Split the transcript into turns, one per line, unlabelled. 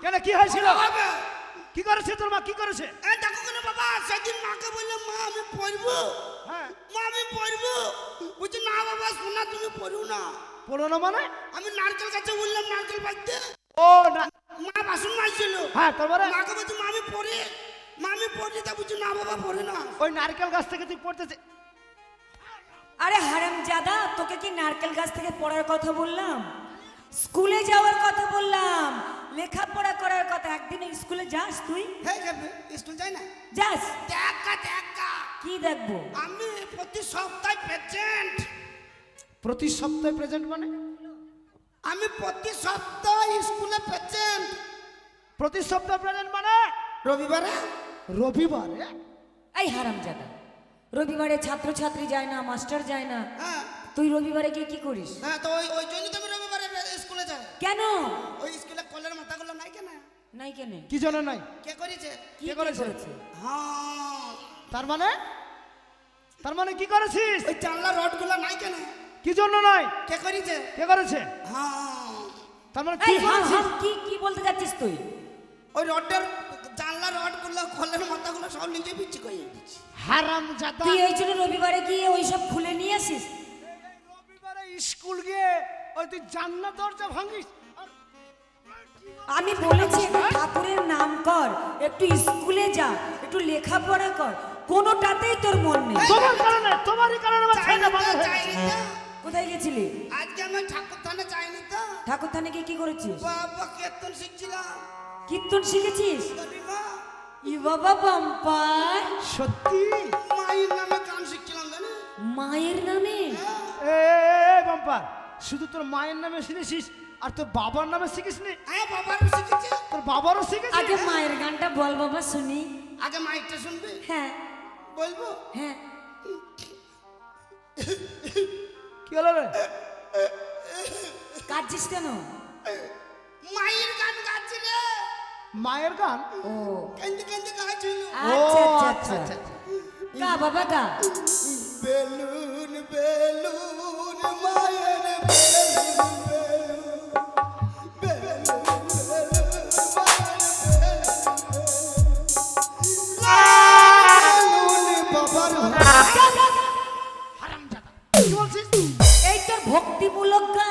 কেন কি হয়েছিল? কি করেছে তোর মা? কি করেছে?
এই দেখো কেন বাবা, সেদিন মাকে বললে মা আমি পড়বো,
হ্যাঁ
মা আমি পড়বো, বুঝছি না বাবা শোনা তুমি পড়ো না।
পড়ো না মানে?
আমি নারকেল গাছে বললাম নারকেল বাজতে,
ও না,
মা বাসন মাজছিল,
হ্যাঁ তারপরে
মাকে বলছি মা আমি পড়ি, মা আমি পড়ি, তা বুঝছি না বাবা পড়ে না।
ওই নারকেল গাছ থেকে তুই পড়তেছে?
আরে হারামজাদা, তোকে কি নারকেল গাছ থেকে পড়ার কথা বললাম? স্কুলে যাওয়ার কথা বললাম, লেখাপড়া করার কথা। একদিন স্কুলে যাস তুই?
হ্যাঁ যাবে, স্কুল যাই না?
যাস?
দেখা দেখা
কি দেখবো?
আমি প্রতি সপ্তাহে পেশেন্ট।
প্রতি সপ্তাহে প্রেজেন্ট মানে?
আমি প্রতি সপ্তাহে স্কুলে পেশেন্ট।
প্রতি সপ্তাহে প্রেজেন্ট মানে?
রবিবারে
রবিবারে?
এই হারামজাদা, রবিবারে ছাত্রছাত্রী যায় না, মাস্টার যায় না,
হ্যাঁ
তুই রবিবারে গিয়ে কি করিস?
হ্যাঁ, তো ওই ওই জন্য তো আমি রবিবারে স্কুলে যাই।
কেন?
ওই স্কুলে কলের মাথাগুলো নাই কেন?
নাই কেন?
কি জন্য নাই?
কে করেছে?
কি
কে করেছে?
করেছে?
হ্যাঁ,
তার মানে? তার মানে কি করেছিস?
ওই জানলা রডগুলো নাই কেন?
কি জন্য নাই?
কে করেছে?
কে করেছে?
হ্যাঁ,
তার মানে কি
এই হাম
করেছিস?
হাম, কি কি বলতে যাচ্ছিস তুই?
ওই রডের জানলা রডগুলো কলের মাথাগুলো সব নিজে বিচ্ছি করে দিচ্ছি।
হারামজাদা!
তুই এই জন্য রবিবারে গিয়ে ওই সব খুলে নিয়ে আসিস?
রবিবারে স্কুল গিয়ে ওই তুই জানলা দরজা ভাঙিস?
আমি বলেছি একটু ঠাকুরের নাম কর, একটু স্কুলে যা, একটু লেখাপড়া কর, কোনোটাতেই তোর মন নেই।
তোমার কারণে, তোমারই কারণে আমার ছেলেটা ভালো হয়ে গেছে।
চাইনি তো,
কোথায় গেছিলি?
আজকে আমি ঠাকুর থানে চাইনি তো,
ঠাকুর থানে গিয়ে কি করেছিস?
বাবা কীর্তন শিখছিলাম।
কীর্তন শিখেছিস?
জানি মা,
ই বাবা বাম্পার,
সত্যি?
মায়ের নামে গান শিখছিলাম জানি।
মায়ের নামে?
এ বাম্পার, শুধু তোর মায়ের নামে শিখেছিস আর তোর বাবার নামে শিখিস নি?
হ্যাঁ বাবার শিখেছি।
তোর বাবারও শিখেছিস?
আগে মায়ের গানটা বল বাবা শুনি।
আগে মাইকটা শুনবি?
হ্যাঁ
বলবো?
হ্যাঁ।
কি হলো রে?
কাঁদছিস কেন?
মায়ের গান গাচ্ছি রে,
মায়ের গান?
ও
কেন্দ্রে কেন্দ্রে গাইছিল।
আচ্ছা
ও,
আচ্ছা
আচ্ছা,
আচ্ছা,
আচ্ছা।
গা বাবা গা।
বেলুন বেলুন মায়ের বেলুন বেলুন বেলুন
হারামজাদা! কি বলছিস?
এই তোর ভক্তিমূলক গান।